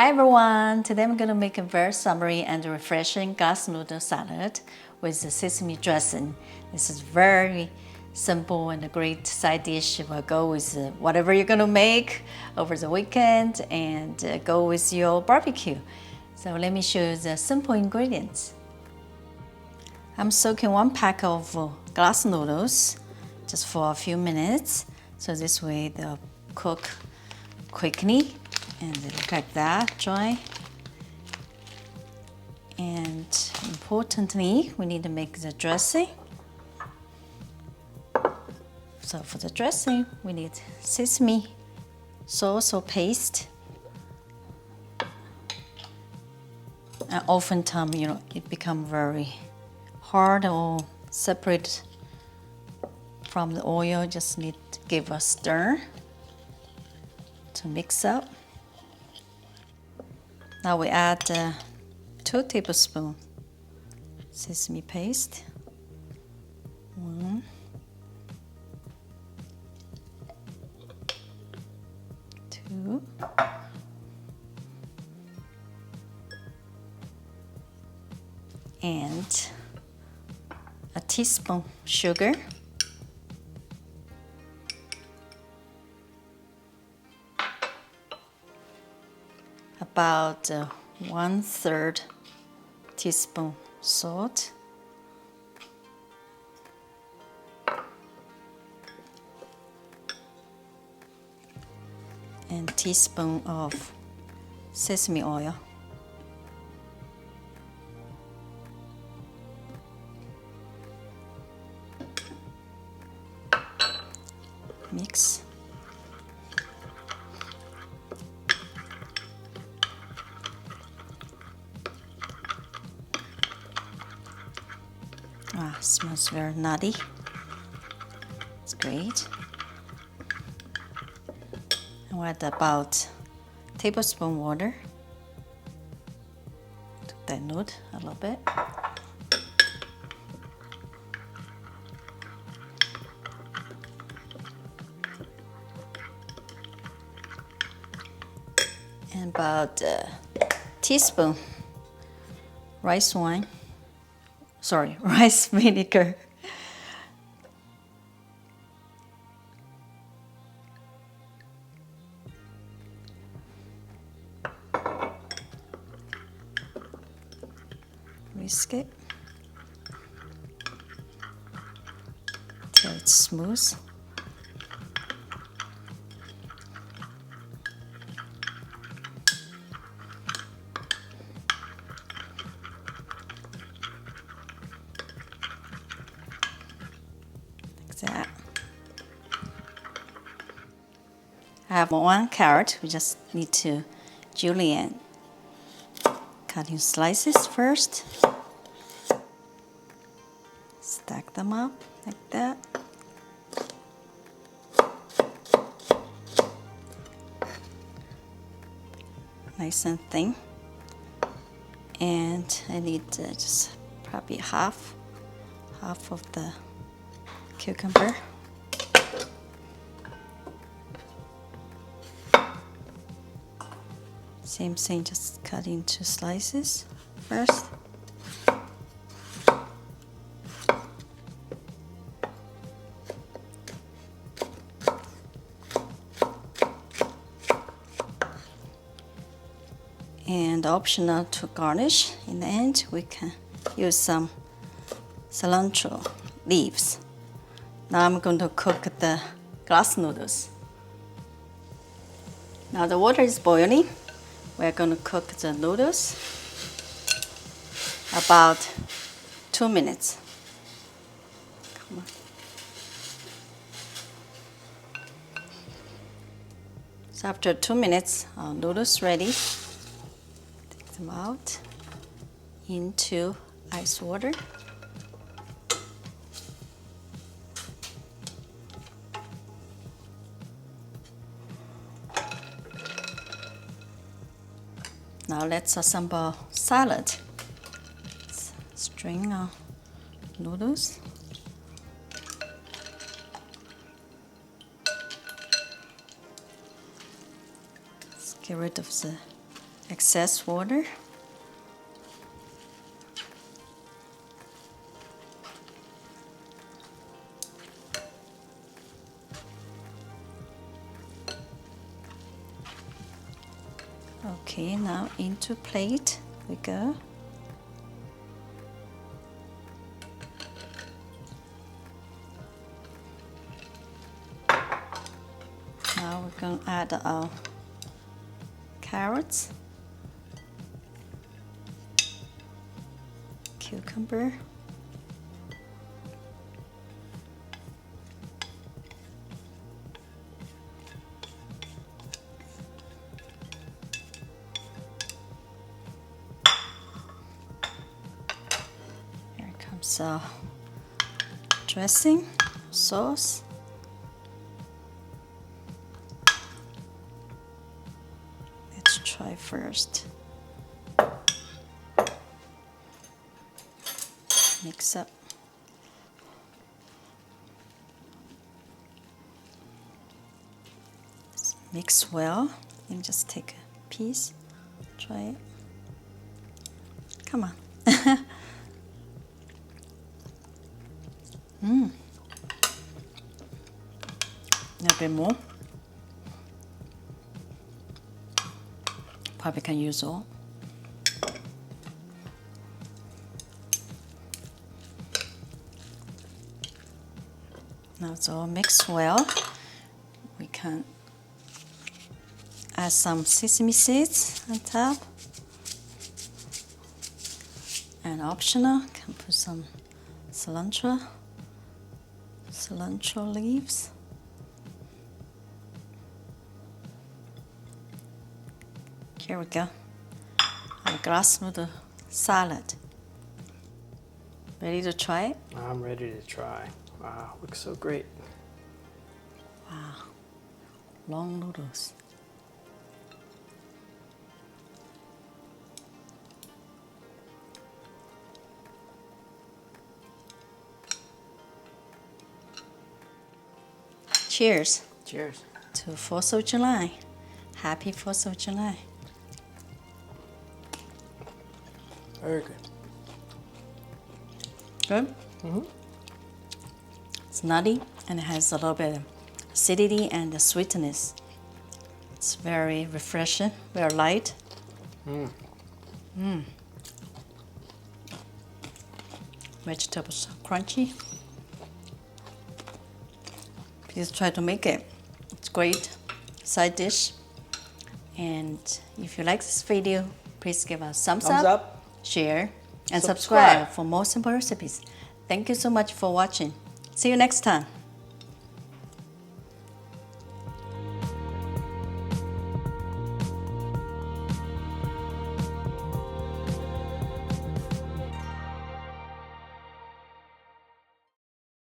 Hi everyone! Today I'm going to make a very summery and refreshing glass noodle salad with the sesame dressing. This is very simple and a great side dish. Will go with whatever you're going to make over the weekend and go with your barbecue. So let me show you the simple ingredients. I'm soaking 1 pack of glass noodles just for a few minutes, so this way they'll cook quickly. And they look like that, dry. And importantly, we need to make the dressing. So for the dressing, we need sesame sauce or paste. And oftentimes, it becomes very hard or separate from the oil. Just need to give a stir to mix up. Now we add 2 tablespoons sesame paste. 1, 2, and a teaspoon sugar. About 1/3 teaspoon salt, and teaspoon of sesame oil. Mix. Smells very nutty. It's great. And add about tablespoon water to dilute a little bit. And about a teaspoon rice vinegar. Whisk it till it's smooth. That. I have 1 carrot. We just need to julienne. Cut in slices first. Stack them up like that. Nice and thin. And I need just probably half of the cucumber. Same thing, just cut into slices first. And optional to garnish, in the end we can use some cilantro leaves. Now I'm going to cook the glass noodles. Now the water is boiling. We're going to cook the noodles about 2 minutes. Come on. So after 2 minutes, our noodles ready. Take them out into ice water. Now let's assemble salad. Let's string our noodles. Let's get rid of the excess water. Okay, now into plate we go. Now we're going to add our carrots, cucumber, here comes our dressing, sauce. Let's try first. Mix up. Mix well and just take a piece. Try it. Come on. A little bit more. Probably can use all. Now it's all mixed well. We can add some sesame seeds on top. And optional, can put some cilantro leaves. Here we go. Our glass noodle salad. Ready to try it? I'm ready to try. Wow, looks so great. Wow, long noodles. Cheers. Cheers. To 4th of July. Happy 4th of July. Very good. Good? Mm-hmm. It's nutty and it has a little bit of acidity and the sweetness. It's very refreshing, very light. Vegetables are crunchy. Please try to make it. It's great side dish. And if you like this video, please give us thumbs up, share, and subscribe for more simple recipes. Thank you so much for watching. See you next time.